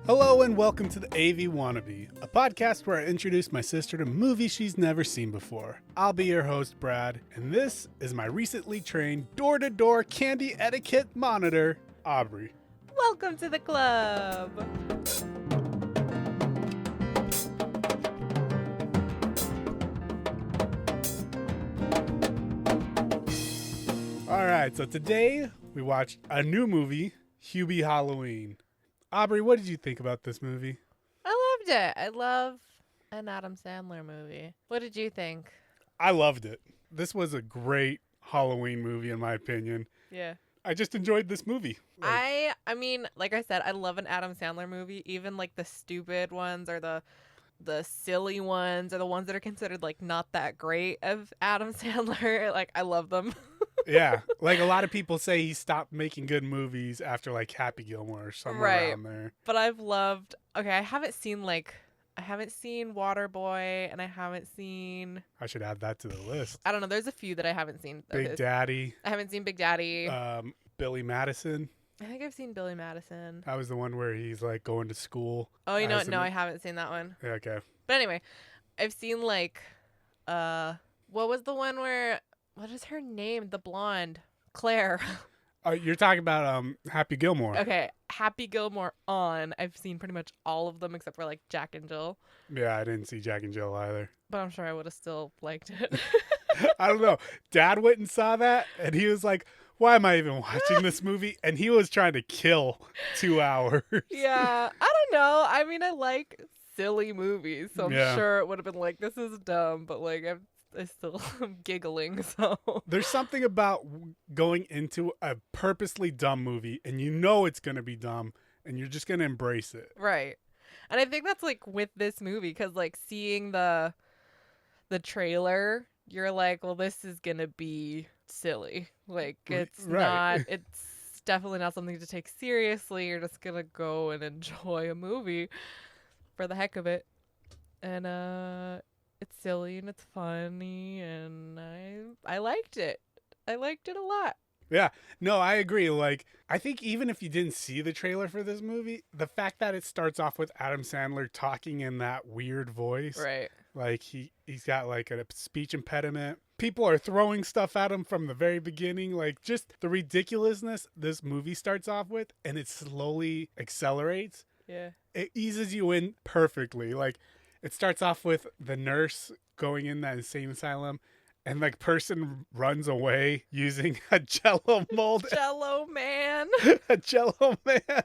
Hello and welcome to the AV Wannabe, a podcast where I introduce my sister to movies she's never seen before. I'll be your host, Brad, and this is my recently trained door-to-door candy etiquette monitor, Aubrie. Welcome to the club! Alright, so today we watched a new movie, Hubie Halloween. Aubrie, what did you think about this movie? I loved it. I love an Adam Sandler movie. What did you think? I loved it. This was a great Halloween movie, in my opinion. Yeah. I just enjoyed this movie. I mean, like I said, I love an Adam Sandler movie. Even like the stupid ones or the silly ones or the ones that are considered like not that great of Adam Sandler. Like, I love them. Yeah, like a lot of people say he stopped making good movies after like Happy Gilmore or somewhere around there. But I've loved, okay, I haven't seen Waterboy, and I haven't seen, I should add that to the list. I don't know, there's a few that I haven't seen. Big Daddy. I haven't seen Big Daddy. Billy Madison. I think I've seen Billy Madison. That was the one where he's like going to school. Oh, you know what? No, I haven't seen that one. Yeah, okay. But anyway, I've seen like, what was the one where, what is her name? The blonde. Claire. You're talking about Happy Gilmore. Okay, Happy Gilmore on. I've seen pretty much all of them except for like Jack and Jill. Yeah, I didn't see Jack and Jill either. But I'm sure I would have still liked it. I don't know. Dad went and saw that, and he was like, why am I even watching this movie? And he was trying to kill 2 hours. Yeah, I don't know. I mean, I like silly movies, so I'm sure it would have been like, this is dumb, but like I still am giggling, so. There's something about going into a purposely dumb movie, and you know it's going to be dumb, and you're just going to embrace it. Right. And I think that's like with this movie, because like seeing the trailer, you're like, well, this is going to be silly. Like, it's not, it's definitely not something to take seriously. You're just going to go and enjoy a movie for the heck of it. And, it's silly and it's funny, and I liked it. I liked it a lot. Yeah, no, I agree. Like, I think even if you didn't see the trailer for this movie, the fact that it starts off with Adam Sandler talking in that weird voice, right? Like he's got like a speech impediment. People are throwing stuff at him from the very beginning. Like, just the ridiculousness this movie starts off with, and it slowly accelerates. Yeah, it eases you in perfectly. Like, it starts off with the nurse going in that insane asylum, and like person runs away using a Jello mold. Jello man. A Jello man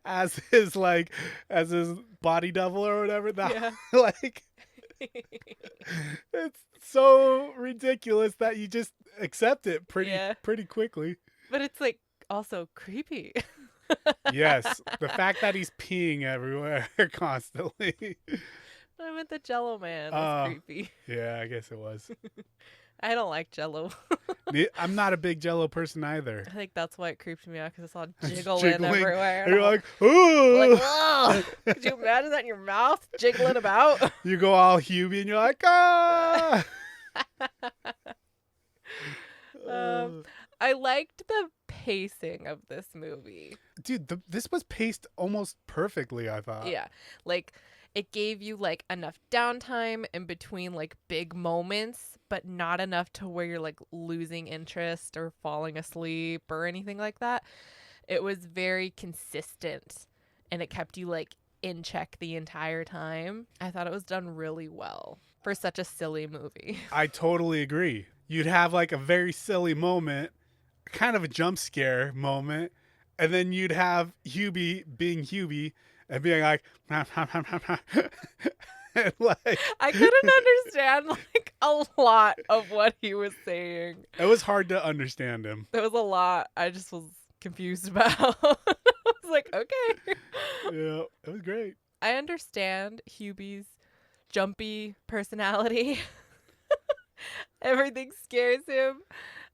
as his body double or whatever. Yeah. Like, it's so ridiculous that you just accept it pretty quickly. But it's like also creepy. Yes, the fact that he's peeing everywhere constantly. I meant the Jello man. That's creepy. Yeah, I guess it was. I don't like Jello. I'm not a big Jello person either. I think that's why it creeped me out, because it's all jiggling everywhere. And you're like, ooh! Like, oh! Could you imagine that in your mouth, jiggling about? You go all Hubie and you're like, ah! I liked the pacing of this movie. Dude, this was paced almost perfectly, I thought. Yeah, like, it gave you like enough downtime in between like big moments, but not enough to where you're like losing interest or falling asleep or anything like that. It was very consistent, and it kept you like in check the entire time. I thought it was done really well for such a silly movie. I totally agree. You'd have like a very silly moment, kind of a jump scare moment, and then you'd have Hubie being Hubie and being like, and like, I couldn't understand like a lot of what he was saying. It was hard to understand him. There was a lot I just was confused about. I was like, okay. Yeah, it was great. I understand Hubie's jumpy personality. Everything scares him.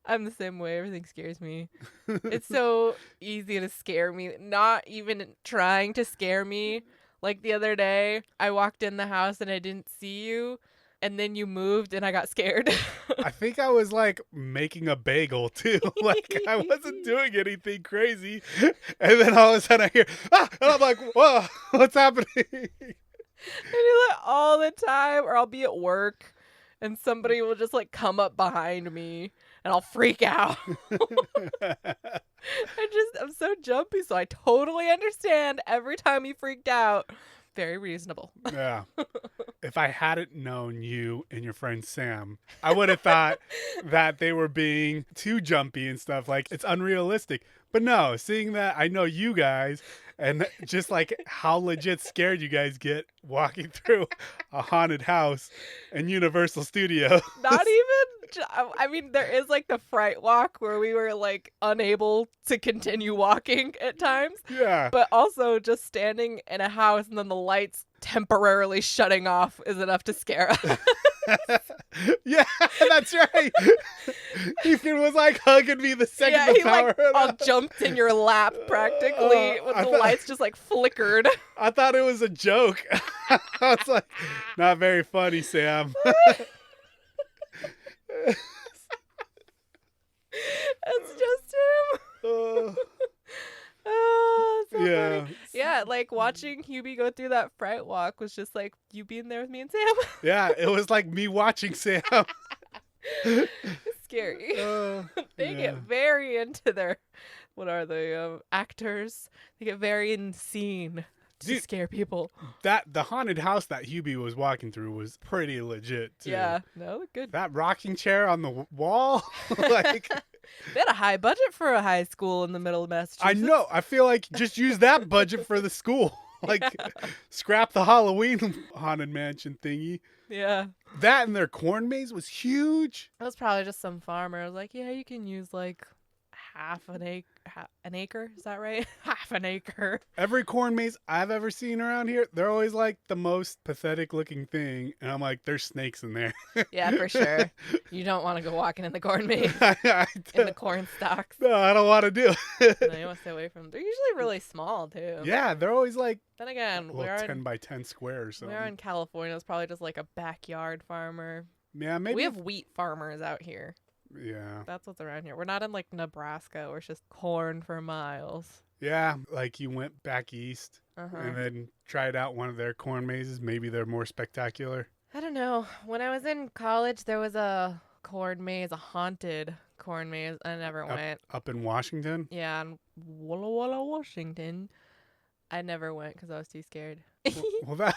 I'm the same way. Everything scares me. It's so easy to scare me. Not even trying to scare me. Like the other day, I walked in the house and I didn't see you. and then you moved and I got scared. I think I was like making a bagel too. Like I wasn't doing anything crazy. And then all of a sudden I hear, ah! And I'm like, whoa, what's happening? I do that all the time, or I'll be at work and somebody will just like come up behind me and I'll freak out. I'm so jumpy, so I totally understand every time you freaked out. Very reasonable. Yeah. If I hadn't known you and your friend Sam, I would have thought that they were being too jumpy and stuff. Like, it's unrealistic. But no, seeing that I know you guys and just like how legit scared you guys get walking through a haunted house in Universal Studios. Not even, I mean, there is like the fright walk where we were like unable to continue walking at times. Yeah. But also just standing in a house and then the lights temporarily shutting off is enough to scare us. Yeah, that's right. Ethan was like hugging me the second the power like all jumped in your lap practically when the lights just like flickered. I thought it was a joke. I was like, not very funny, Sam. It's just him. Oh, so funny. Yeah, like watching Hubie go through that fright walk was just like you being there with me and Sam. Yeah, it was like me watching Sam. It's scary. They get very into their, what are they, actors? They get very in scene to scare people. The haunted house that Hubie was walking through was pretty legit too. Yeah, no, good. That rocking chair on the wall, like. They had a high budget for a high school in the middle of Massachusetts. I know. I feel like just use that budget for the school. Like, scrap the Halloween haunted mansion thingy. Yeah. That and their corn maze was huge. That was probably just some farmer. I was like, yeah, you can use like half an acre. Is that right? Half an acre. Every corn maze I've ever seen around here, they're always like the most pathetic looking thing. And I'm like, there's snakes in there. Yeah, for sure. You don't want to go walking in the corn maze. In the corn stalks. No, I don't want to do it. No, you want to stay away from them. They're usually really small too. Yeah, they're always like then again, we're 10 by 10 square or something. We're in California. It's probably just like a backyard farmer. Yeah, maybe. We have wheat farmers out here. Yeah. That's what's around here. We're not in like Nebraska where it's just corn for miles. Yeah, like you went back east and then tried out one of their corn mazes. Maybe they're more spectacular. I don't know. When I was in college, there was a corn maze, a haunted corn maze. I never went. Up in Washington? Yeah, in Walla Walla, Washington. I never went because I was too scared. Well,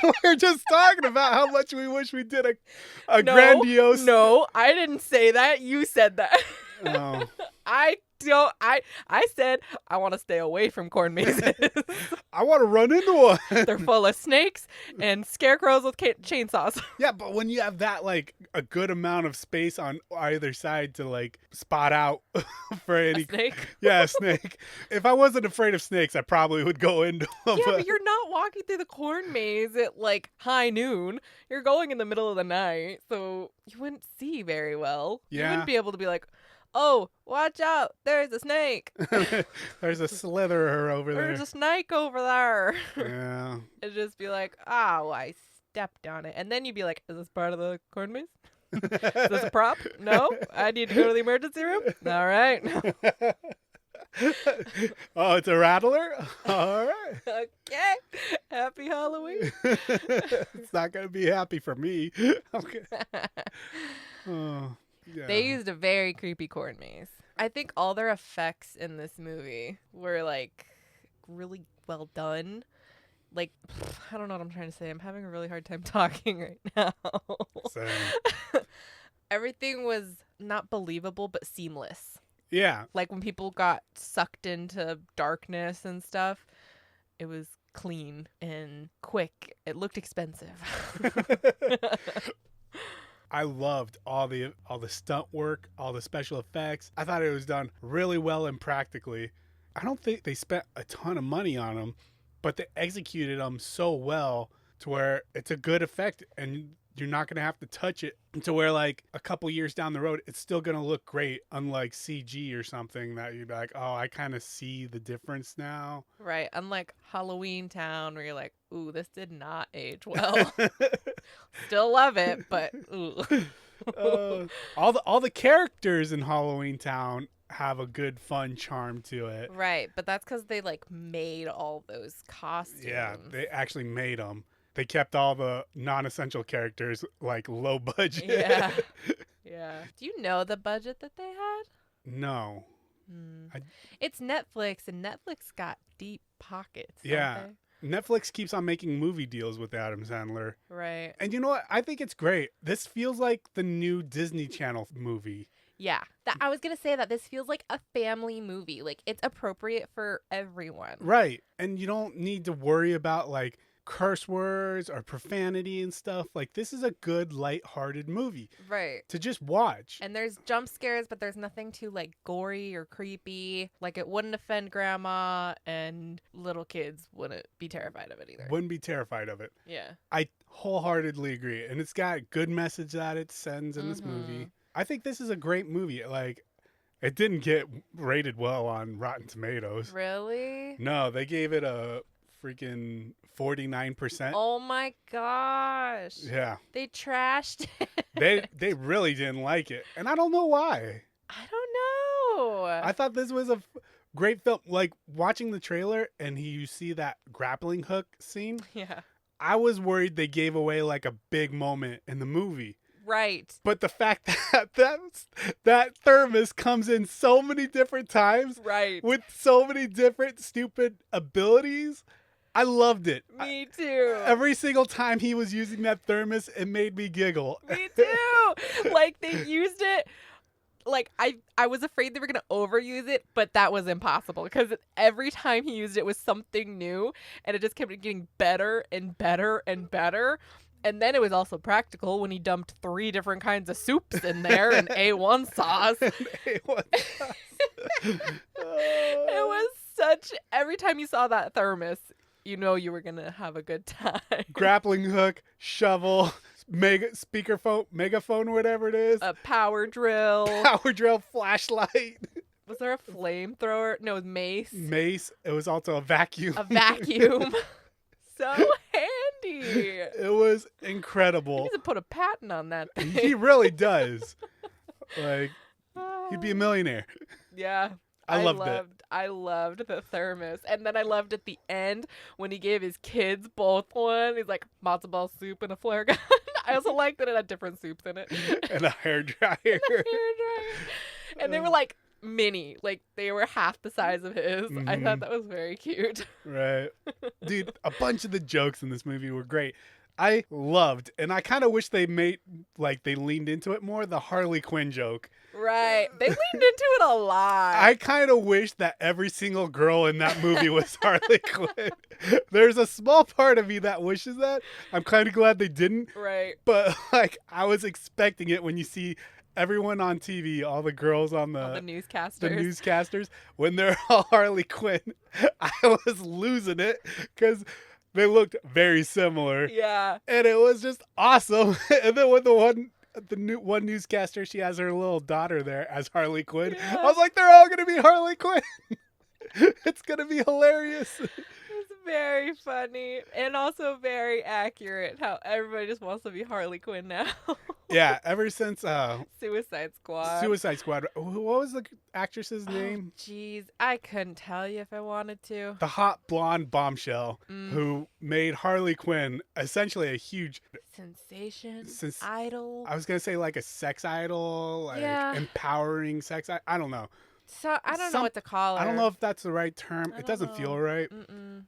we were just talking about how much we wish we did a grandiose. No, I didn't say that. You said that. Oh. I said I want to stay away from corn mazes. I want to run into one. They're full of snakes and scarecrows with chainsaws. Yeah, but when you have that, like, a good amount of space on either side to, like, spot out for any... A snake? Yeah, a snake. If I wasn't afraid of snakes, I probably would go into them. Yeah, but you're not walking through the corn maze at, like, high noon. You're going in the middle of the night, so you wouldn't see very well. Yeah. You wouldn't be able to be like, oh, watch out, there's a snake. There's a slitherer over there. There's a snake over there. Yeah. It'd just be like, oh, I stepped on it. And then you'd be like, is this part of the corn maze? Is this a prop? No? I need to go to the emergency room? All right. Oh, it's a rattler? All right. Okay. Happy Halloween. It's not going to be happy for me. Okay. Oh. Yeah. They used a very creepy corn maze. I think all their effects in this movie were like really well done. Like, I don't know what I'm trying to say. I'm having a really hard time talking right now. Same. Everything was not believable, but seamless. Yeah. Like when people got sucked into darkness and stuff, it was clean and quick. It looked expensive. I loved all the stunt work, all the special effects. I thought it was done really well and practically. I don't think they spent a ton of money on them, but they executed them so well to where it's a good effect and you're not going to have to touch it to where like a couple years down the road, it's still going to look great, unlike CG or something that you'd be like, oh, I kind of see the difference now. Right. Unlike Halloween Town where you're like, ooh, this did not age well. Still love it, but ooh. All the characters in Halloween Town have a good fun charm to it. Right, but that's because they like made all those costumes. Yeah, they actually made them. They kept all the non-essential characters like low budget. Yeah. Yeah. Do you know the budget that they had? No. It's Netflix, and Netflix got deep pockets. Yeah. Netflix keeps on making movie deals with Adam Sandler. Right. And you know what? I think it's great. This feels like the new Disney Channel movie. Yeah. I was going to say that this feels like a family movie. Like, it's appropriate for everyone. Right. And you don't need to worry about, like, curse words or profanity and stuff. Like, this is a good, lighthearted movie. Right. To just watch. And there's jump scares, but there's nothing too, like, gory or creepy. Like, it wouldn't offend grandma, and little kids wouldn't be terrified of it either. Wouldn't be terrified of it. Yeah. I wholeheartedly agree. And it's got a good message that it sends in this movie. I think this is a great movie. Like, it didn't get rated well on Rotten Tomatoes. Really? No, they gave it a freaking 49%. Oh my gosh. Yeah. They trashed it. They really didn't like it. And I don't know why. I don't know. I thought this was a great film. Like, watching the trailer and you see that grappling hook scene. Yeah. I was worried they gave away like a big moment in the movie. Right. But the fact that thermos comes in so many different times. Right. With so many different stupid abilities. I loved it. Me too. Every single time he was using that thermos, it made me giggle. Me too. Like, they used it. Like, I was afraid they were going to overuse it, but that was impossible because every time he used it was something new, and it just kept getting better and better and better. And then it was also practical when he dumped 3 different kinds of soups in there and A1 sauce. A1 sauce. It was such... Every time you saw that thermos, you know you were going to have a good time. Grappling hook, shovel, megaphone, whatever it is. A power drill. Power drill, flashlight. Was there a flamethrower? No, it was mace. Mace. It was also a vacuum. A vacuum. So handy. It was incredible. He needs to put a patent on that thing. He really does. Like, he'd be a millionaire. Yeah. I loved the thermos. And then I loved at the end when he gave his kids both one. He's like, matzo ball soup and a flare gun. I also liked that it had different soups in it. And a hairdryer. And they were like mini. Like, they were half the size of his. Mm-hmm. I thought that was very cute. Right. Dude, a bunch of the jokes in this movie were great. I loved, and I kind of wish they leaned into it more, the Harley Quinn joke. Right. They leaned into it a lot. I kind of wish that every single girl in that movie was Harley Quinn. There's a small part of me that wishes that. I'm kind of glad they didn't. Right. But, like, I was expecting it when you see everyone on TV, all the girls on all the newscasters. The newscasters, when they're all Harley Quinn, I was losing it because they looked very similar. Yeah. And it was just awesome. And then when the one newscaster, she has her little daughter there as Harley Quinn. Yeah. I was like, they're all going to be Harley Quinn. It's going to be hilarious. It's very funny and also very accurate how everybody just wants to be Harley Quinn now. Yeah, ever since Suicide Squad. What was the actress's name? Jeez, I couldn't tell you if I wanted to. The hot blonde bombshell who made Harley Quinn essentially a huge sensation, idol. I was gonna say like a sex idol, like empowering sex. I don't know. So I don't know what to call her. I don't know if that's the right term. It doesn't feel right.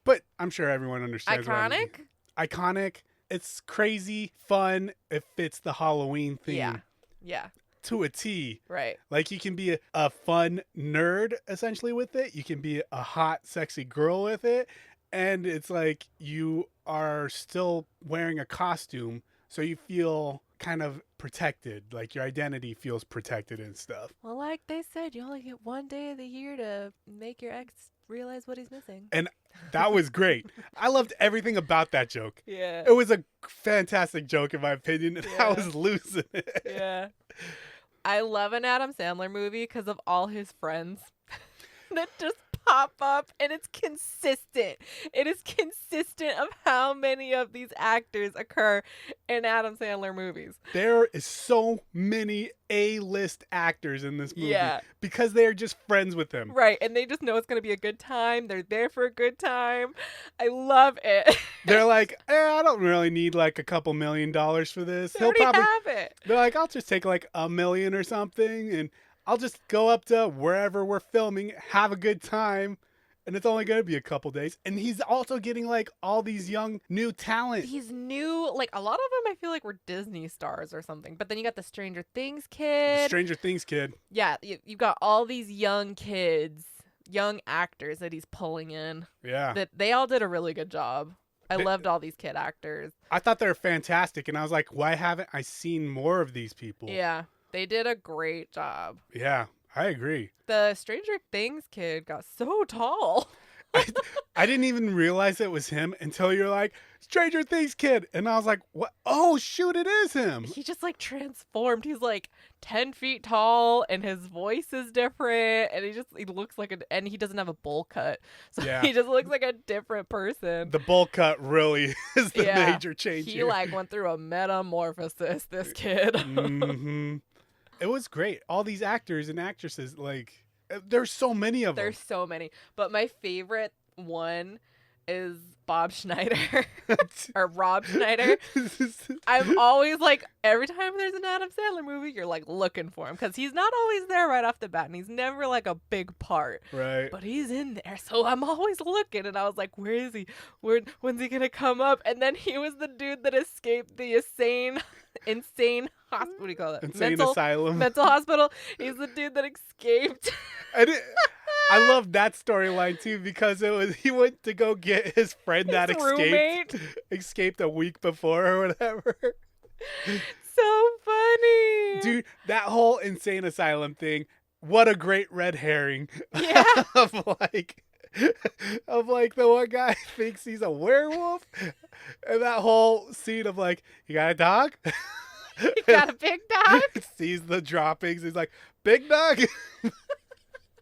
But I'm sure everyone understands. Iconic? Iconic. It's crazy, fun. It fits the Halloween theme. Yeah. To a T. Right. Like, you can be a fun nerd, essentially, with it. You can be a hot, sexy girl with it. And it's like you are still wearing a costume, so you feel kind of protected. Like your identity feels protected and stuff. Well, like they said, you only get one day of the year to make your ex realize what he's missing. And that was great. I loved everything about that joke. Yeah. It was a fantastic joke in my opinion, and I was losing it. Yeah. I love an Adam Sandler movie because of all his friends that just pop up, and it's consistent. It is consistent of how many of these actors occur in Adam Sandler movies. There is so many A-list actors in this movie because they are just friends with him. Right, and they just know it's going to be a good time. They're there for a good time. I love it. They're like, I don't really need like a couple $1 million for this. They already have it. They're like, I'll just take like $1 million or something, and I'll just go up to wherever we're filming, have a good time, and it's only going to be a couple days. And he's also getting like all these young new talent. These new, like a lot of them I feel like were Disney stars or something. But then you got the Stranger Things kid. Stranger Things kid. Yeah, you got all these young kids, young actors that he's pulling in. Yeah. That they all did a really good job. I loved all these kid actors. I thought they were fantastic, and I was like, why haven't I seen more of these people? Yeah. They did a great job. Yeah, I agree. The Stranger Things kid got so tall. I didn't even realize it was him until you're like, Stranger Things kid. And I was like, what? Oh, shoot, it is him. He just like transformed. He's like 10 feet tall and his voice is different. And he looks like and he doesn't have a bowl cut. So he just looks like a different person. The bowl cut really is the major change he here. like went through a metamorphosis, this kid. Mm-hmm. It was great. All these actors and actresses, like, there's so many of them. There's so many. But my favorite one is Bob Schneider. Or Rob Schneider. I'm always like, every time there's an Adam Sandler movie, you're like looking for him. Because he's not always there right off the bat. And he's never like a big part. Right. But he's in there. So I'm always looking. And I was like, where is he? When's he going to come up? And then he was the dude that escaped the insane hospital. What do you call it? Asylum. Mental hospital. He's the dude that escaped. I love that storyline too because he went to go get his friend that escaped a week before or whatever. So funny. Dude, that whole insane asylum thing, what a great red herring. Yeah. of like the one guy thinks he's a werewolf. And that whole scene of like, you got a dog? You got a big dog? Sees the droppings. He's like, big dog?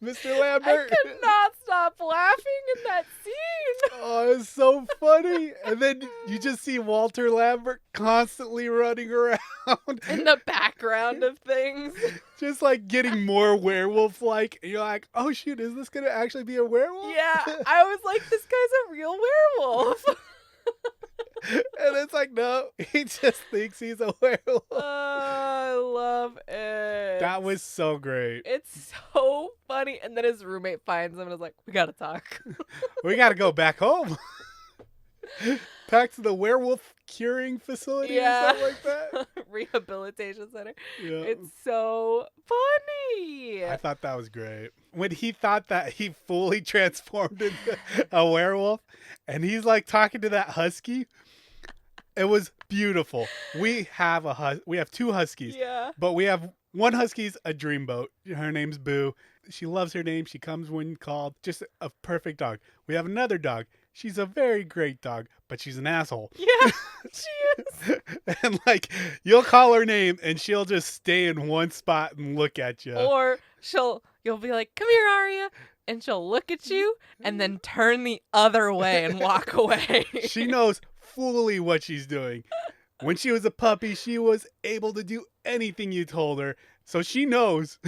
Mr. Lambert. I could not stop laughing in that scene. Oh, it's so funny. And then you just see Walter Lambert constantly running around. In the background of things. Just like getting more werewolf-like. And you're like, oh shoot, is this going to actually be a werewolf? Yeah, I was like, this guy's a real werewolf. And it's like, no, he just thinks he's a werewolf. I love it. That was so great. It's so funny. And then his roommate finds him and is like, we gotta talk. We gotta go back home. Back to the werewolf curing facility or something like that. Rehabilitation center. Yeah. It's so funny. I thought that was great. When he thought that he fully transformed into a werewolf and he's like talking to that husky. It was beautiful. We have two huskies. Yeah. But we have one husky's a dreamboat. Her name's Boo. She loves her name. She comes when called. Just a perfect dog. We have another dog. She's a very great dog, but she's an asshole. Yeah, she is. And like, you'll call her name and she'll just stay in one spot and look at you. Or you'll be like, come here, Aria. And she'll look at you and then turn the other way and walk away. She knows fully what she's doing. When she was a puppy, she was able to do anything you told her. So she knows.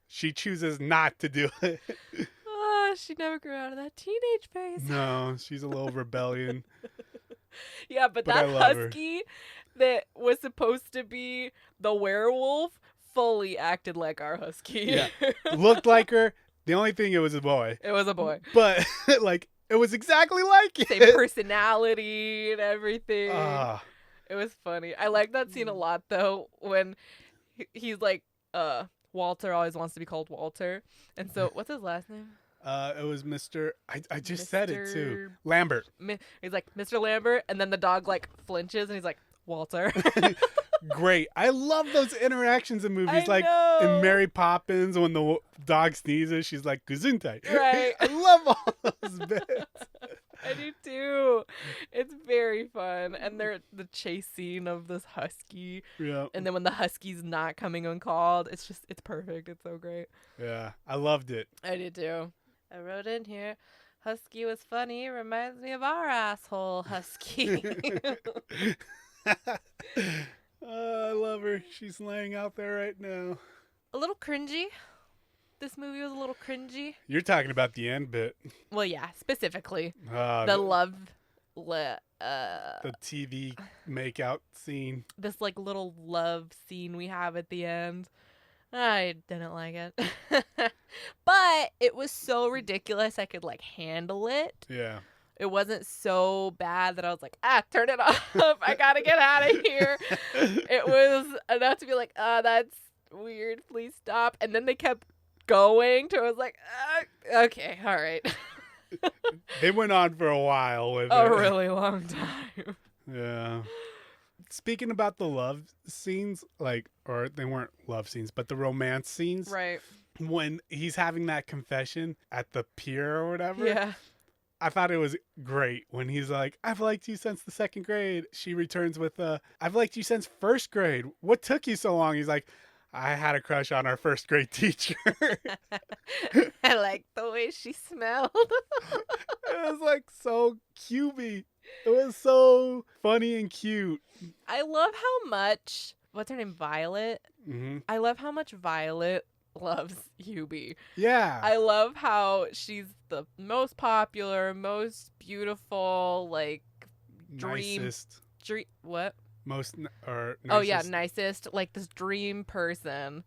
She chooses not to do it. She never grew out of that teenage phase. No, she's a little rebellion. Yeah, but that husky that was supposed to be the werewolf fully acted like our husky. Yeah. Looked like her. The only thing, it was a boy. It was a boy. But, like, it was exactly like it. Same personality and everything. It was funny. I like that scene a lot, though, when he's like, Walter always wants to be called Walter. And so, what's his last name? It was Mr. I just said it, too. Lambert. He's like, Mr. Lambert. And then the dog, like, flinches, and he's like, Walter. great. I love those interactions in movies. I Like know. in Mary Poppins, when the dog sneezes, she's like, Gesundheit. Right. I love all those bits. I do too. It's very fun. And the chase scene of this husky. Yeah. And then when the husky's not coming uncalled, it's perfect. It's so great. Yeah. I loved it. I did too. I wrote in here, husky was funny. Reminds me of our asshole husky. I love her. She's laying out there right now. A little cringy. This movie was a little cringy. You're talking about the end bit. Well, yeah, specifically. The The TV makeout scene. this like little love scene we have at the end. I didn't like it. But it was so ridiculous I could like handle it. Yeah. It wasn't so bad that I was like, turn it off. I gotta get out of here. It was enough to be like, that's weird. Please stop. And then they kept going to, I was like, okay, all right. They went on for a while with A it. really long time. Yeah. Speaking about the love scenes, or they weren't love scenes, but the romance scenes. Right. When he's having that confession at the pier or whatever. Yeah. I thought it was great when he's like, I've liked you since the second grade. She returns with, I've liked you since first grade. What took you so long? He's like, I had a crush on our first grade teacher. I like the way she smelled. It was like so cutey. It was so funny and cute. I love how much, what's her name, Violet? Mm-hmm. I love how much Violet loves Hubie. Yeah. I love how she's the most popular, most beautiful, like, Nicest. what? Most, or nicest. Oh, yeah, nicest, like this dream person.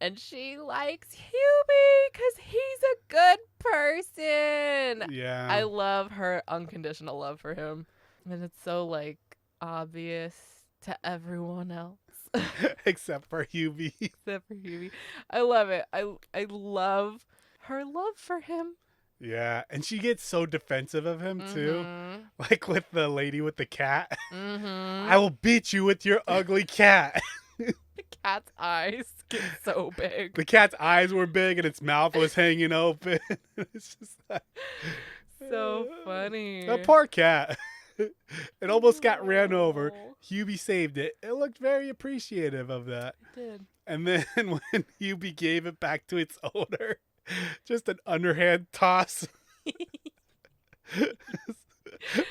And she likes Hubie because he's a good person. Yeah. I love her unconditional love for him. And it's so, like, obvious to everyone else. Except for Hubie. Except for Hubie. I love it. I love her love for him. Yeah. And she gets so defensive of him, too. Mhm. Like with the lady with the cat. Mhm. I will beat you with your ugly cat. The cat's eyes get so big. The cat's eyes were big and its mouth was hanging open. It's just like, So funny. that poor cat. It almost got ran over. Oh, Hubie saved it. It looked very appreciative of that. it did. And then when Hubie gave it back to its owner, just an underhand toss. It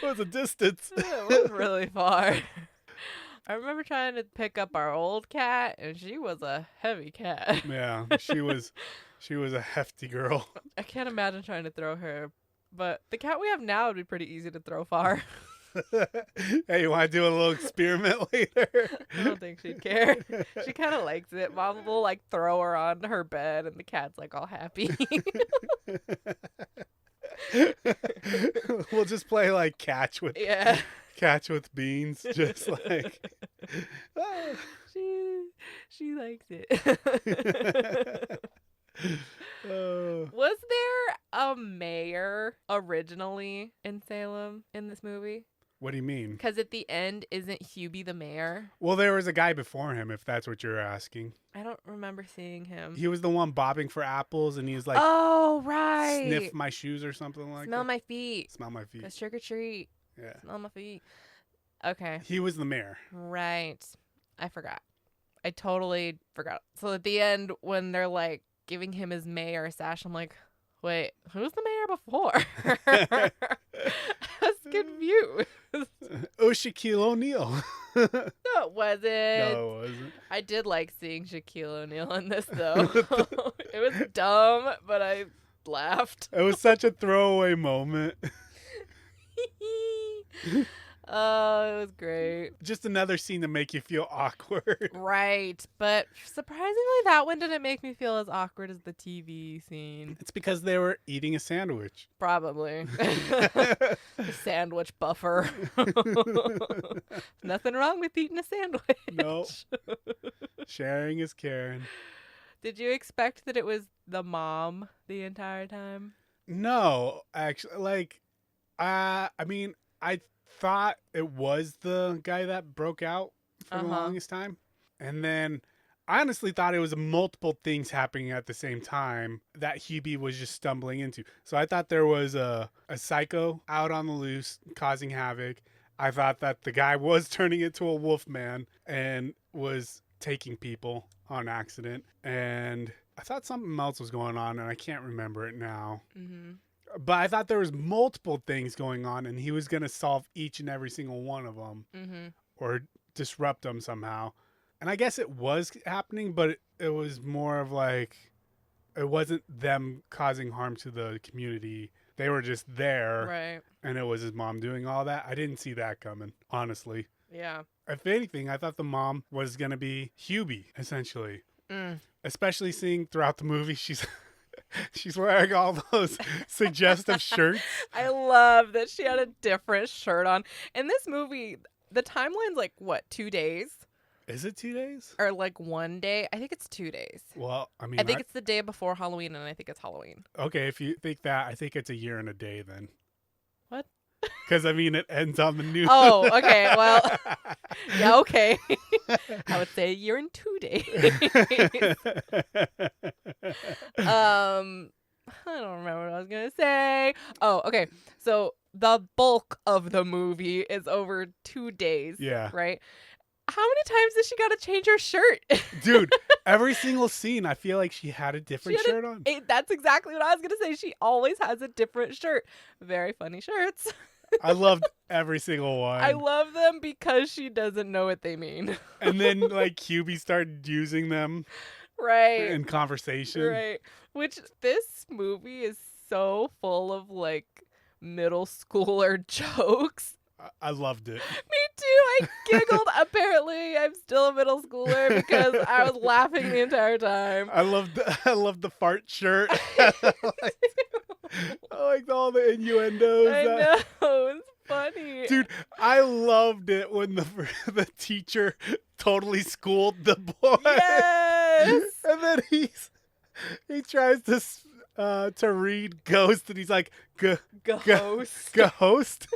was a distance. It was really far. I remember trying to pick up our old cat, and she was a heavy cat. Yeah, she was a hefty girl. I can't imagine trying to throw her, but the cat we have now would be pretty easy to throw far. Hey, you want to do a little experiment later? I don't think she'd care. She kind of likes it. Mom will like throw her on her bed, and the cat's like all happy. We'll just play like catch with beans, just like she likes it. Was there a mayor originally in Salem in this movie? What do you mean? Because at the end, isn't Hubie the mayor? Well, there was a guy before him, if that's what you're asking. I don't remember seeing him. He was the one bobbing for apples, and he's like, oh, right. sniff my shoes or something like Smell that. my feet. Smell my feet. It's trick or treat. Yeah. Smell my feet. Okay. He was the mayor. Right. I forgot. I totally forgot. So at the end, when they're like giving him his mayor sash, I'm like, wait, who's the mayor before? I was confused. Shaquille O'Neal. No, it wasn't. No, it wasn't. I did like seeing Shaquille O'Neal in this, though. It was dumb, but I laughed. It was such a throwaway moment. Oh, it was great. Just another scene to make you feel awkward. Right. But surprisingly, that one didn't make me feel as awkward as the TV scene. It's because they were eating a sandwich. Probably. The sandwich buffer. Nothing wrong with eating a sandwich. No. Sharing is caring. Did you expect that it was the mom the entire time? No, actually, I thought it was the guy that broke out for the longest time. And then I honestly thought it was multiple things happening at the same time that Hubie was just stumbling into. So I thought there was a psycho out on the loose causing havoc. I thought that the guy was turning into a wolf man and was taking people on accident. And I thought something else was going on, and I can't remember it now. Mm-hmm. But I thought there was multiple things going on, and he was going to solve each and every single one of them or disrupt them somehow. And I guess it was happening, but it was more of like, it wasn't them causing harm to the community. They were just there. Right. And it was his mom doing all that. I didn't see that coming, honestly. Yeah. If anything, I thought the mom was going to be Hubie, essentially. Especially seeing throughout the movie, she's wearing all those suggestive shirts. I love that she had a different shirt on. In this movie, the timeline's like, what, 2 days? Is it 2 days? Or like 1 day? I think it's 2 days. Well, I mean... I think it's the day before Halloween, and I think it's Halloween. Okay, if you think that, I think it's a year and a day then. What? Because, I mean, it ends on the new... Oh, okay, well... yeah, okay. I would say a year and 2 days. I don't remember what I was going to say. Oh, okay. So the bulk of the movie is over 2 days. Yeah. Right? How many times does she got to change her shirt? Dude, every single scene, I feel like she had a different shirt on. That's exactly what I was going to say. She always has a different shirt. Very funny shirts. I loved every single one. I love them because she doesn't know what they mean. And then, like, Hubie started using them in conversation. Right. Which this movie is so full of, like, middle schooler jokes. I loved it. Me too. I giggled. Apparently, I'm still a middle schooler because I was laughing the entire time. I loved the fart shirt. I liked all the innuendos. I know. It's funny. Dude, I loved it when the teacher totally schooled the boy. Yes. And then he tries to read ghost, and he's like, Ghost. Ghost.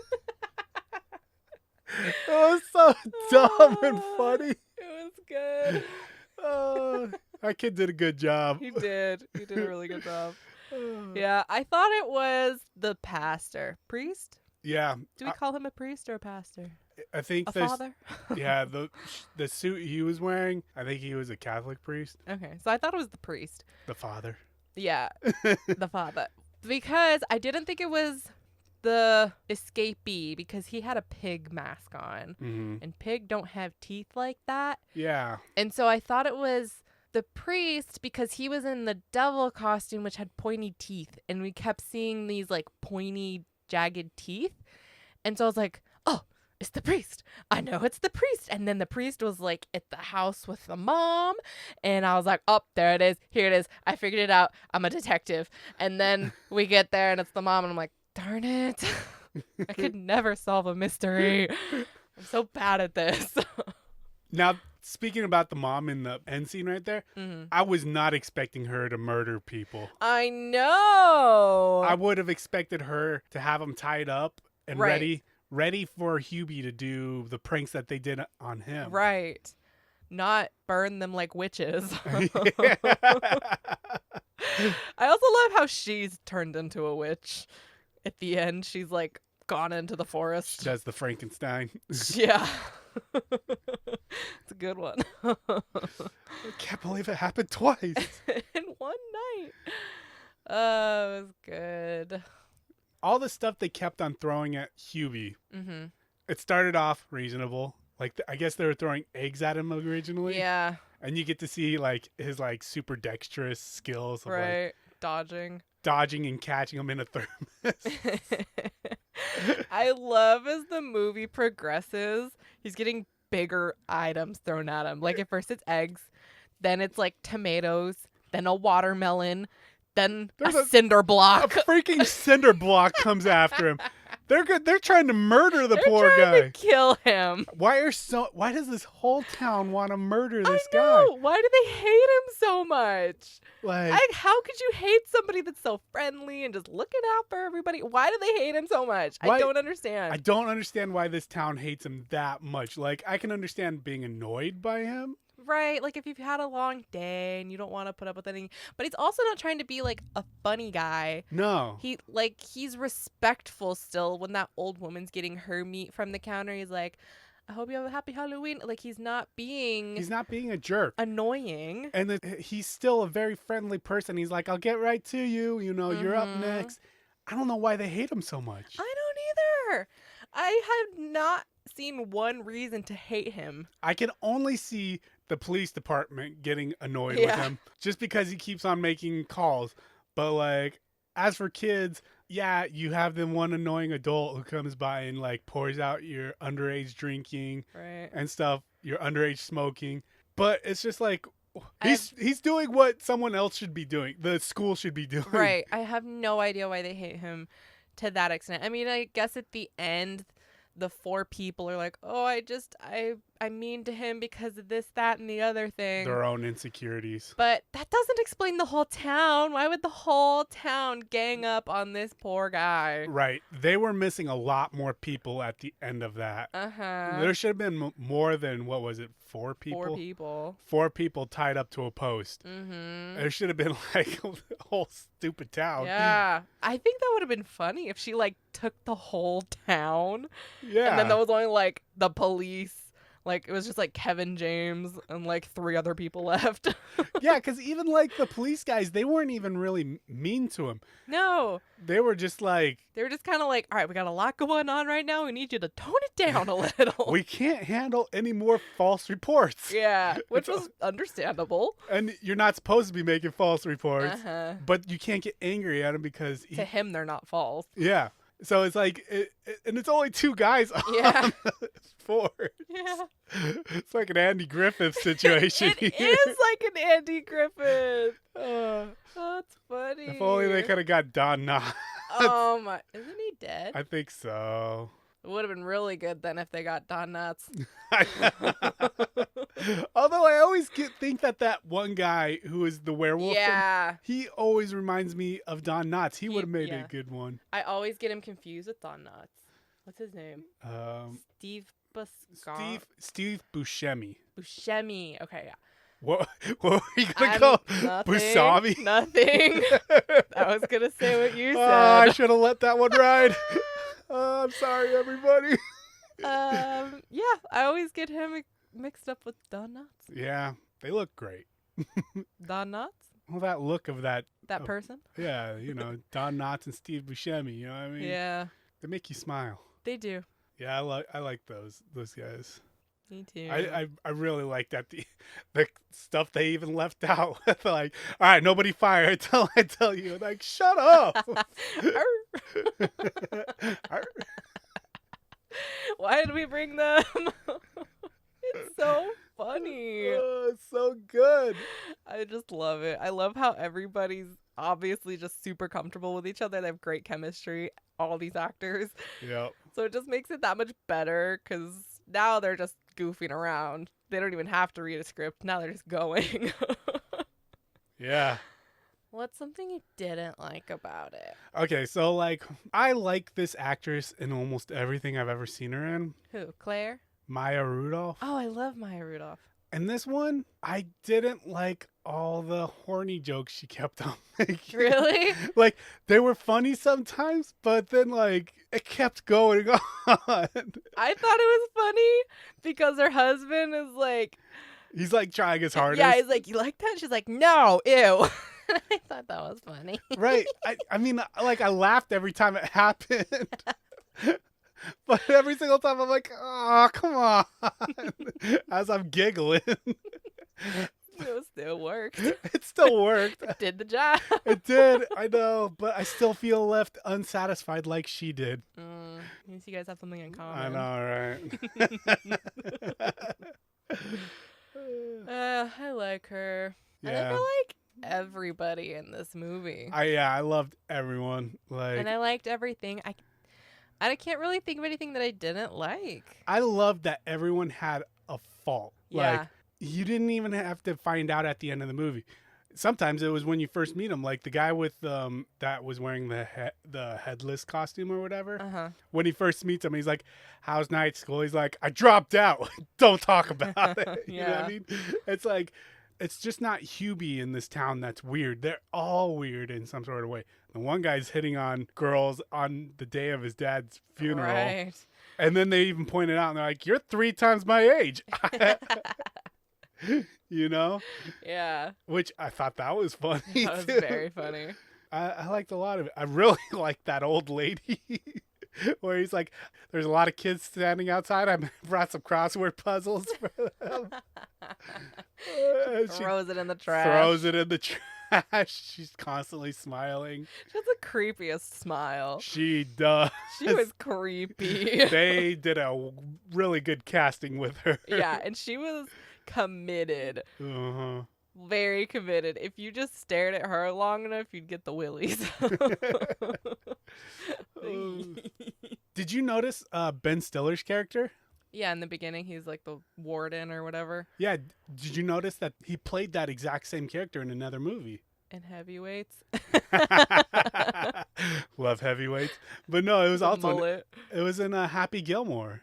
It was so dumb and funny. It was good. That kid did a good job. He did a really good job. Yeah, I thought it was the pastor. Priest? Yeah. Do we call him a priest or a pastor? I think a father? Yeah, the suit he was wearing, I think he was a Catholic priest. Okay, so I thought it was the priest. The father. Yeah, the father. Because I didn't think it was the escapee because he had a pig mask on. Mm-hmm. And pig don't have teeth like that. Yeah. And so I thought it was the priest because he was in the devil costume, which had pointy teeth. And we kept seeing these like pointy, jagged teeth. And so I was like, oh, it's the priest. I know it's the priest. And then the priest was like at the house with the mom. And I was like, oh, there it is. Here it is. I figured it out. I'm a detective. And then we get there and it's the mom. And I'm like, darn it. I could never solve a mystery. I'm so bad at this. Now, speaking about the mom in the end scene right there, I was not expecting her to murder people. I know. I would have expected her to have them tied up and ready for Hubie to do the pranks that they did on him. Right. Not burn them like witches. I also love how she's turned into a witch. At the end, she's like gone into the forest. She does the Frankenstein. Yeah. It's a good one. I can't believe it happened twice. In one night. Oh, it was good. All the stuff they kept on throwing at Hubie, it started off reasonable. Like, I guess they were throwing eggs at him originally. Yeah. And you get to see, like, his, like, super dexterous skills. Of, right. like, Dodging and catching them in a thermos. I love as the movie progresses, he's getting bigger items thrown at him. Like at first it's eggs, then it's like tomatoes, then a watermelon, then a cinder block. A freaking cinder block comes after him. They're good. They're trying to murder the poor guy. They're trying to kill him. Why does this whole town want to murder this I know. guy? Why do they hate him so much? Like, how could you hate somebody that's so friendly and just looking out for everybody? Why do they hate him so much? I don't understand. I don't understand why this town hates him that much. Like, I can understand being annoyed by him. Right, like if you've had a long day and you don't want to put up with anything, but he's also not trying to be like a funny guy. No. He's respectful still. When that old woman's getting her meat from the counter, he's like, I hope you have a happy Halloween. Like, he's not being a jerk. Annoying. And he's still a very friendly person. He's like, I'll get right to you. You know, you're up next. I don't know why they hate him so much. I don't either. I have not seen one reason to hate him. I can only see the police department getting annoyed with him just because he keeps on making calls. But like, as for kids, yeah, you have the one annoying adult who comes by and like pours out your underage drinking and stuff, your underage smoking. But it's just like, he's doing what someone else should be doing. The school should be doing. Right. I have no idea why they hate him to that extent. I mean, I guess at the end, the 4 people are like, oh, I'm mean to him because of this, that, and the other thing. Their own insecurities. But that doesn't explain the whole town. Why would the whole town gang up on this poor guy? Right. They were missing a lot more people at the end of that. There should have been more than, what was it, 4 people? 4 people. 4 people tied up to a post. There should have been like a whole stupid town. Yeah. I think that would have been funny if she like took the whole town. Yeah. And then there was only like the police. Like, it was just like Kevin James and like 3 other people left. Yeah, because even like the police guys, they weren't even really mean to him. No. They were just like... They were just kind of like, all right, we got a lot going on right now. We need you to tone it down a little. We can't handle any more false reports. Yeah, which was understandable. And you're not supposed to be making false reports. But you can't get angry at him because... To him, they're not false. Yeah. So it's like... and it's only 2 guys on the force. Yeah. It's like an Andy Griffith situation. It is like an Andy Griffith. That's funny. If only they could have got Don Knotts. Oh my! Isn't he dead? I think so. It would have been really good then if they got Don Knotts. Although I always think that one guy who is the werewolf, he always reminds me of Don Knotts. He would have made a good one. I always get him confused with Don Knotts. What's his name? Steve Buscemi. Buscemi. Okay, yeah. What were you gonna call Buscemi? Nothing. I was gonna say what you said. I should have let that one ride. I'm sorry, everybody. Yeah, I always get him mixed up with Don Knotts. Yeah, they look great. Don Knotts? Well, that look of that person? Yeah, you know, Don Knotts and Steve Buscemi, you know what I mean? Yeah. They make you smile. They do. Yeah, I like those guys. Me too. I really like that the stuff they even left out. Like, all right, nobody fire until I tell you. Like, shut up. Why did we bring them? It's so funny. Oh, it's so good. I just love it. I love how everybody's obviously just super comfortable with each other. They have great chemistry, all these actors. Yep. So it just makes it that much better because now they're just goofing around. They don't even have to read a script. Now they're just going. Yeah. What's something you didn't like about it? Okay, so like I like this actress in almost everything I've ever seen her in. Who? Claire? Maya Rudolph. Oh, I love Maya Rudolph. And this one, I didn't like all the horny jokes she kept on making. Really? Like, they were funny sometimes, but then, like, it kept going on. I thought it was funny because her husband is like... He's, like, trying his hardest. Yeah, he's like, you like that? She's like, no, ew. I thought that was funny. Right. I mean, like, I laughed every time it happened. But every single time I'm like, oh, come on. As I'm giggling. It still worked. It still worked. It did the job. It did. I know. But I still feel left unsatisfied like she did. At least you guys have something in common. I know, right? I like her. Yeah. I think I like everybody in this movie. I loved everyone. And I liked everything. I can't really think of anything that I didn't like. I loved that everyone had a fault. Yeah. Like, you didn't even have to find out at the end of the movie. sometimes it was when you first meet him, like the guy with that was wearing the headless costume or whatever. Uh-huh. When he first meets him, he's like, "How's night school?" He's like, "I dropped out." Don't talk about it. You know what I mean? It's like, it's just not Hubie in this town that's weird. They're all weird in some sort of way. The one guy's hitting on girls on the day of his dad's funeral. Right. And then they even pointed out, and they're like, "You're 3 times my age." You know? Yeah. Which I thought that was funny. That was too. very funny. I liked a lot of it. I really liked that old lady where he's like, "There's a lot of kids standing outside. I brought some crossword puzzles for them." Throws it in the trash. Throws it in the trash. She's constantly smiling. She has the creepiest smile. She does. She was creepy. They did a really good casting with her. Yeah, and she was committed. Uh-huh. Very committed. If you just stared at her long enough, you'd get the willies. Did you notice Ben Stiller's character? Yeah, in the beginning, he's like the warden or whatever. Yeah. Did you notice that he played that exact same character in another movie? In Heavyweights. Love Heavyweights. But no, it was also mullet. it was in Happy Gilmore.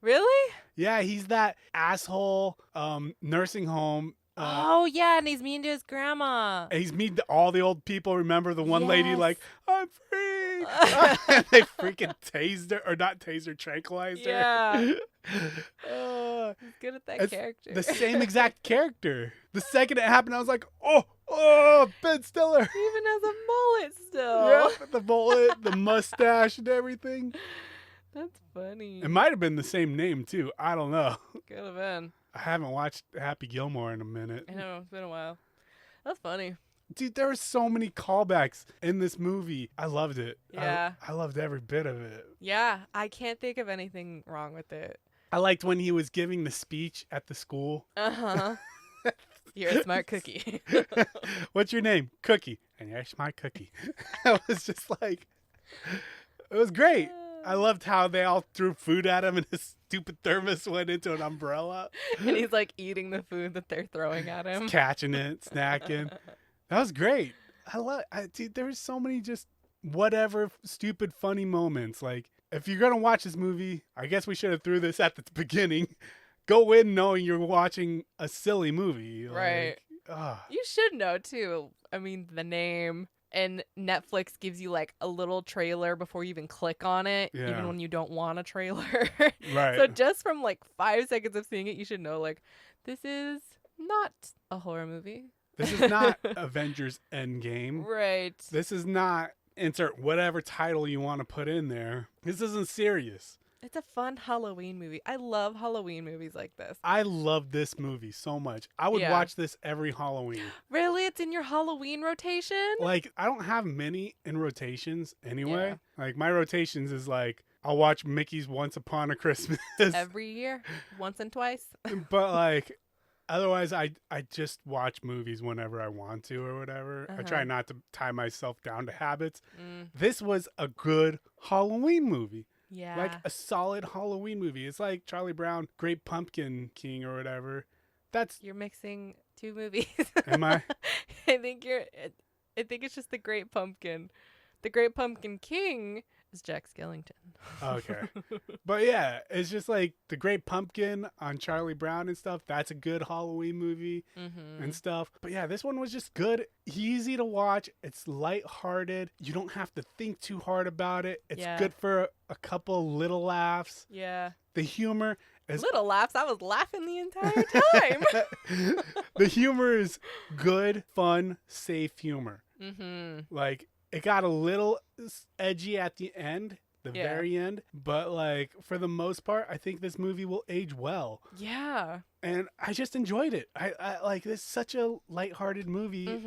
Really? Yeah, he's that asshole nursing home. Oh, yeah, and he's mean to his grandma. He's mean to all the old people. Remember the one lady Yes. like, "I'm free." And they freaking tased her, or not tased her, tranquilized her. Yeah. Uh, He's good at that character. the same exact character. The second it happened, I was like, oh, Ben Stiller. He even has a mullet still. Yeah, the mullet, the mustache, and everything. That's funny. It might have been the same name too. I don't know. Could have been. I haven't watched Happy Gilmore in a minute. I know, it's been a while. That's funny. Dude, there were so many callbacks in this movie. I loved it. Yeah. I loved every bit of it. Yeah, I can't think of anything wrong with it. I liked when he was giving the speech at the school. Uh-huh. You're a smart cookie. What's your name? Cookie. And you're a smart cookie. I was just like, it was great. I loved how they all threw food at him and his stupid thermos went into an umbrella. And he's like eating the food that they're throwing at him. Catching it, snacking. That was great. Dude, there was so many just whatever stupid funny moments. Like, if you're going to watch this movie, I guess we should have threw this at the beginning. Go in knowing you're watching a silly movie. Right. Like, You should know too. I mean, the name. And Netflix gives you like a little trailer before you even click on it, even when you don't want a trailer. Right. So just from like 5 seconds of seeing it, you should know like, this is not a horror movie. This is not Avengers Endgame. Right. This is not insert whatever title you want to put in there. This isn't serious. It's a fun Halloween movie. I love Halloween movies like this. I love this movie so much. I would watch this every Halloween. Really? It's in your Halloween rotation? Like, I don't have many in rotations anyway. Yeah. Like, my rotations is like, I'll watch Mickey's Once Upon a Christmas. Every year? Once and twice? But, like, otherwise, I just watch movies whenever I want to or whatever. I try not to tie myself down to habits. This was a good Halloween movie. Yeah. Like a solid Halloween movie. It's like Charlie Brown, Great Pumpkin King or whatever. You're mixing two movies. Am I? I think it's just the Great Pumpkin. The Great Pumpkin King is Jack Skellington. Okay. But yeah, it's just like the Great Pumpkin on Charlie Brown and stuff. That's a good Halloween movie and stuff. But yeah, this one was just good. Easy to watch. It's lighthearted. You don't have to think too hard about it. It's good for a couple little laughs. Yeah. The humor is... Little laughs? I was laughing the entire time. The humor is good, fun, safe humor. Like, it got a little edgy at the end, very end, but like for the most part, I think this movie will age well. Yeah. And I just enjoyed it. I like this such a lighthearted movie.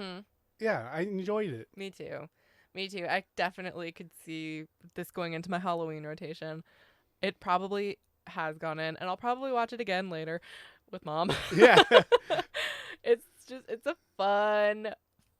Yeah, I enjoyed it. Me too. I definitely could see this going into my Halloween rotation. It probably has gone in, and I'll probably watch it again later with Mom. Yeah. It's a fun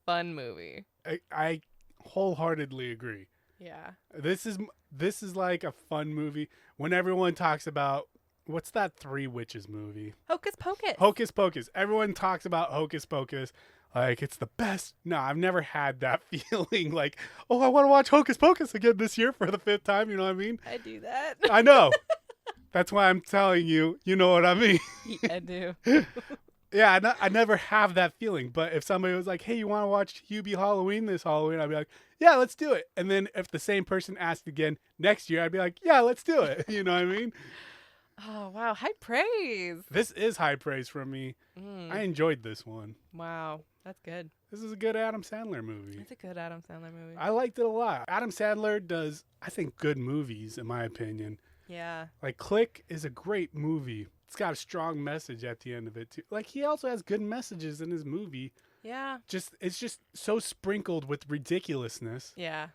movie. I wholeheartedly agree. Yeah. This is like a fun movie when everyone talks about what's that Three Witches movie? Hocus Pocus. Hocus Pocus. Everyone talks about Hocus Pocus. like it's the best. No, I've never had that feeling like, oh, I want to watch Hocus Pocus again this year for the 5th time. You know what I mean? I do that. I know. That's why I'm telling you, you know what I mean? I do. Yeah, I never have that feeling. But if somebody was like, hey, you want to watch Hubie Halloween this Halloween? I'd be like, yeah, let's do it. And then if the same person asked again next year, I'd be like, yeah, let's do it. You know what I mean? Oh, wow. High praise. This is high praise from me. I enjoyed this one. Wow. That's good. This is a good Adam Sandler movie. It's a good Adam Sandler movie. I liked it a lot. Adam Sandler does, I think, good movies, in my opinion. Yeah. Like, Click is a great movie. It's got a strong message at the end of it, too. Like, he also has good messages in his movie. Yeah. It's just so sprinkled with ridiculousness. Yeah.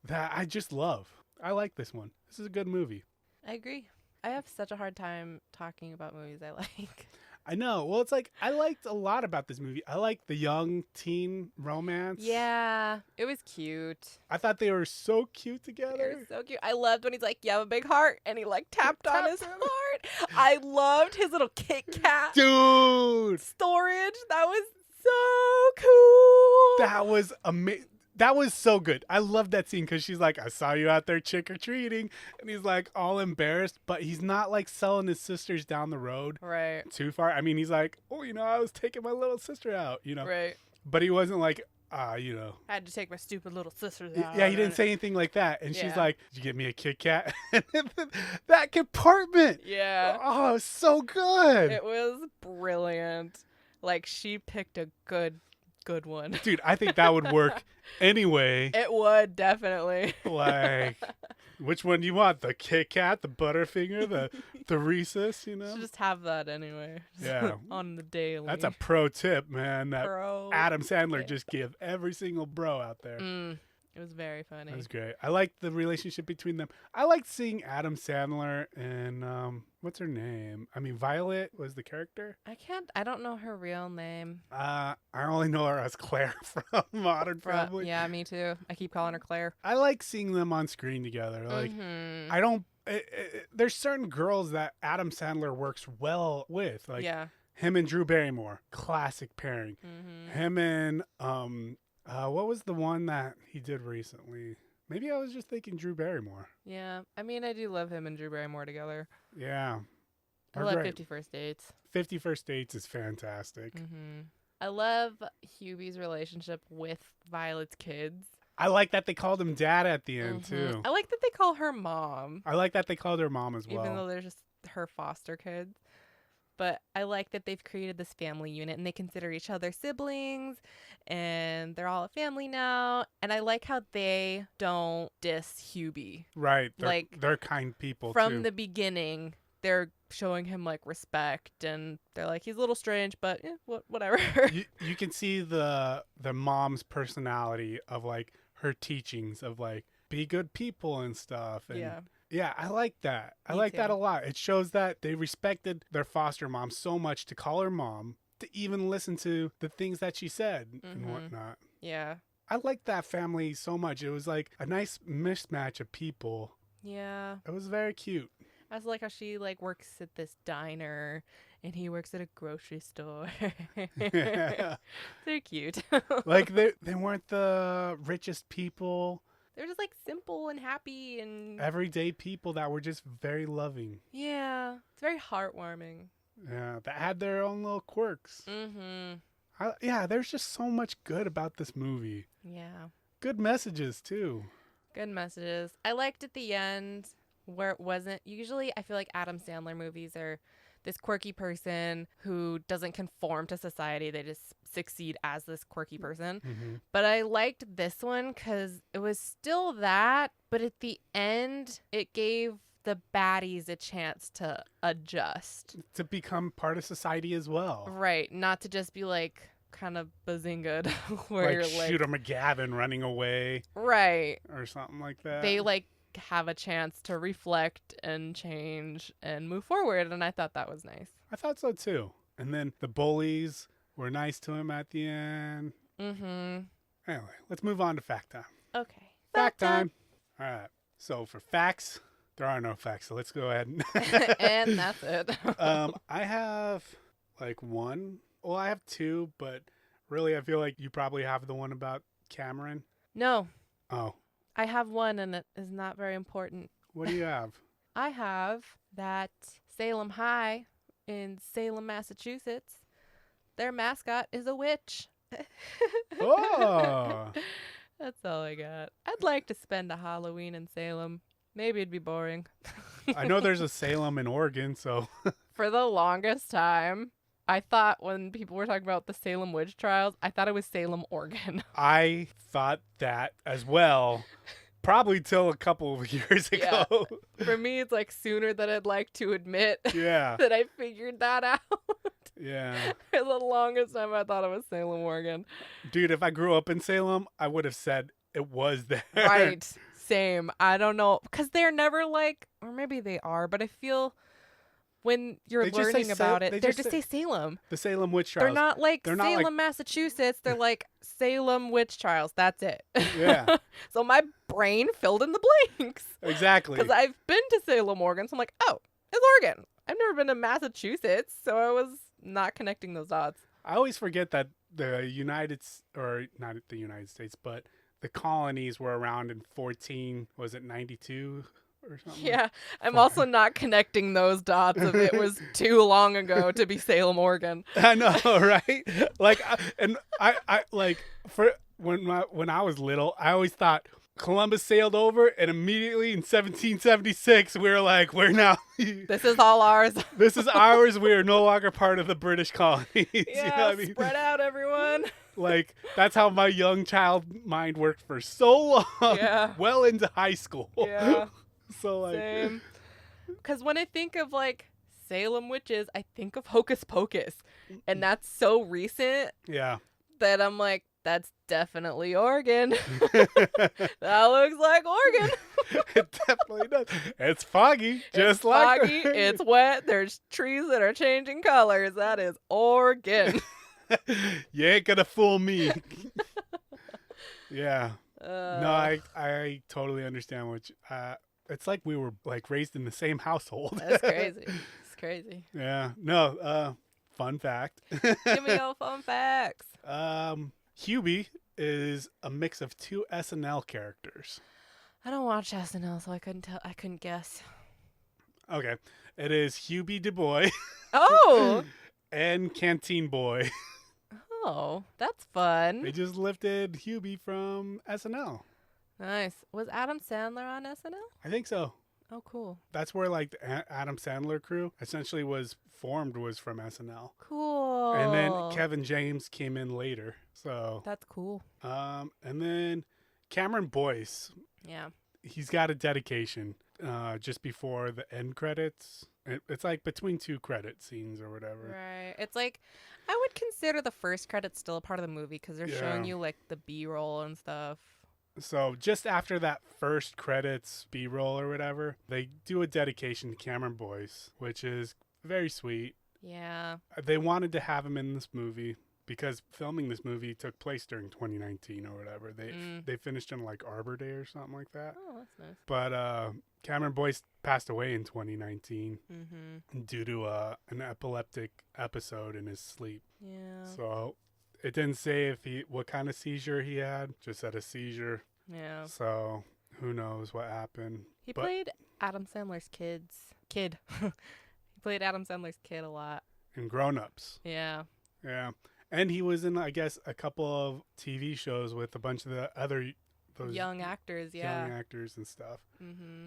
That I just love. I like this one. This is a good movie. I agree. I have such a hard time talking about movies I like. I know. Well, it's like, I liked a lot about this movie. I liked the young teen romance. Yeah, it was cute. I thought they were so cute together. They were so cute. I loved when he's like, you have a big heart, and he like tapped on his heart. I loved his little Kit Kat Dude, storage. That was so cool. that was amazing. That was so good. I love that scene because she's like, I saw you out there trick-or-treating. And he's like all embarrassed, but he's not like selling his sisters down the road Right. too far. I mean, he's like, oh, I was taking my little sister out, Right. But he wasn't like, I had to take my stupid little sisters out. Yeah, he didn't say anything like that. And she's Yeah. like, did you get me a Kit Kat? That compartment. Yeah. Oh, it was so good. It was brilliant. Like, she picked a good one. Dude, I think that would work anyway. It would, definitely. Like, which one do you want? The Kit Kat, the Butterfinger, the Reese's, Should just have that anyway. Yeah. On the daily. That's a pro tip, man. That Pro Adam Sandler tip. just give every single bro out there. It was very funny. That was great. I liked the relationship between them. I liked seeing Adam Sandler and what's her name? I mean, Violet was the character. I don't know her real name. I only know her as Claire from Modern Family. Yeah, me too. I keep calling her Claire. I like seeing them on screen together. Like, I don't. There's certain girls that Adam Sandler works well with. Like, him and Drew Barrymore, classic pairing. Him and what was the one that he did recently? Maybe I was just thinking Drew Barrymore. Yeah, I mean, I do love him and Drew Barrymore together. Yeah. I love 50 First Dates. 50 First Dates is fantastic. I love Hubie's relationship with Violet's kids. I like that they called him dad at the end, too. I like that they call her mom. I like that they called her mom as well. Even though they're just her foster kids. But I like that they've created this family unit and they consider each other siblings and they're all a family now. And I like how they don't diss Hubie. Right. They're kind people, from the beginning, they're showing him like respect and they're like, he's a little strange, but whatever. you can see the mom's personality of like her teachings of like, be good people and stuff. And yeah, I like that. I like that a lot. It shows that they respected their foster mom so much to call her mom, to even listen to the things that she said and whatnot. Yeah. I like that family so much. It was like a nice mismatch of people. Yeah. It was very cute. I also like how she like works at this diner and he works at a grocery store. They're cute. Like they weren't the richest people. They're just like simple and happy and everyday people that were just very loving. Yeah, it's very heartwarming. Yeah, that had their own little quirks. There's just so much good about this movie. Yeah. Good messages too. Good messages. I liked at the end where it wasn't. Usually I feel like Adam Sandler movies are this quirky person who doesn't conform to society. They just succeed as this quirky person. But I liked this one because it was still that, but at the end, it gave the baddies a chance to adjust. To become part of society as well. Right. Not to just be like kind of bazingaed where like you're like Shooter McGavin running away. Right. Or something like that. They like have a chance to reflect and change and move forward, and I thought that was nice. I thought so too. And then the bullies were nice to him at the end. Anyway, let's move on to fact time. Okay. Fact time. All right. So for facts, there are no facts, so let's go ahead and that's it. I have like one. Well, I have two, but Really? I feel like you probably have the one about Cameron. No. Oh. I have one, and it is not very important. What do you have? I have that Salem High in Salem, Massachusetts, their mascot is a witch. Oh. That's all I got. I'd like to spend a Halloween in Salem. Maybe it'd be boring. I know there's a Salem in Oregon, so. For the longest time, I thought when people were talking about the Salem witch trials, I thought it was Salem, Oregon. I thought that as well, probably till a couple of years ago. Yeah. For me, it's like sooner than I'd like to admit that I figured that out. Yeah. For the longest time, I thought it was Salem, Oregon. Dude, if I grew up in Salem, I would have said it was there. Right. Same. I don't know. Because they're never like, or maybe they are, but I feel when you're learning about it, they just say Salem. The Salem witch trials. They're not like Salem, Massachusetts. They're like Salem witch trials. That's it. Yeah. So my brain filled in the blanks. Exactly. Because I've been to Salem, Oregon. So I'm like, oh, it's Oregon. I've never been to Massachusetts. So I was not connecting those dots. I always forget that not the United States, but the colonies were around in 92 or something? Yeah, I'm also not connecting those dots of it was too long ago to be Salem, Oregon. I know, right? Like, I for when I was little, I always thought Columbus sailed over, and immediately in 1776, we were like, we're now. This is all ours. This is ours. We are no longer part of the British colonies. Yeah, you know what I mean? Spread out, everyone. Like, that's how my young child mind worked for so long. Yeah. Well into high school. Yeah. So, like. Same. Because when I think of, like, Salem witches, I think of Hocus Pocus. And that's so recent. Yeah. That I'm like, that's definitely Oregon. That looks like Oregon. It definitely does. It's foggy. It's foggy. It's wet. There's trees that are changing colors. That is Oregon. You ain't gonna fool me. Yeah. No, I totally understand what it's like we were like raised in the same household. That's crazy. It's crazy. Yeah. No, fun fact. Give me your fun facts. Hubie is a mix of two SNL characters. I don't watch SNL, so I couldn't guess. Okay. It is Hubie Du Bois. Oh. And Canteen Boy. Oh, that's fun. They just lifted Hubie from SNL. Nice. Was Adam Sandler on SNL? I think so. Oh, cool. That's where like the Adam Sandler crew essentially was from SNL. Cool. And then Kevin James came in later. So that's cool. And then Cameron Boyce. Yeah. He's got a dedication just before the end credits. It's like between two credit scenes or whatever. Right. It's like I would consider the first credits still a part of the movie because they're showing you like the B-roll and stuff. So just after that first credits B-roll or whatever, they do a dedication to Cameron Boyce, which is very sweet. Yeah. They wanted to have him in this movie because filming this movie took place during 2019 or whatever. They finished in like Arbor Day or something like that. Oh, that's nice. But Cameron Boyce passed away in 2019 due to an epileptic episode in his sleep. Yeah. So it didn't say what kind of seizure he had, just had a seizure. Yeah. So who knows what happened. He played Adam Sandler's kid. He played Adam Sandler's kid a lot. In Grown Ups. Yeah. Yeah. And he was in, I guess, a couple of TV shows with a bunch of the other those young actors, yeah. Young actors and stuff.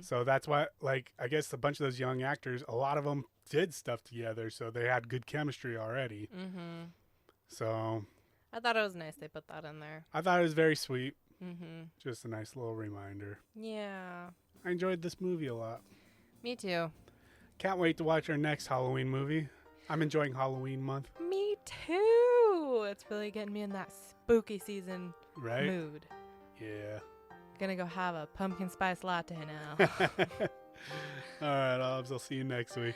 So that's why, like, I guess a bunch of those young actors, a lot of them did stuff together, so they had good chemistry already. So I thought it was nice they put that in there. I thought it was very sweet. Just a nice little reminder. Yeah. I enjoyed this movie a lot. Me too. Can't wait to watch our next Halloween movie. I'm enjoying Halloween month. Me too. It's really getting me in that spooky season mood. Yeah. Gonna go have a pumpkin spice latte now. All right, I'll see you next week.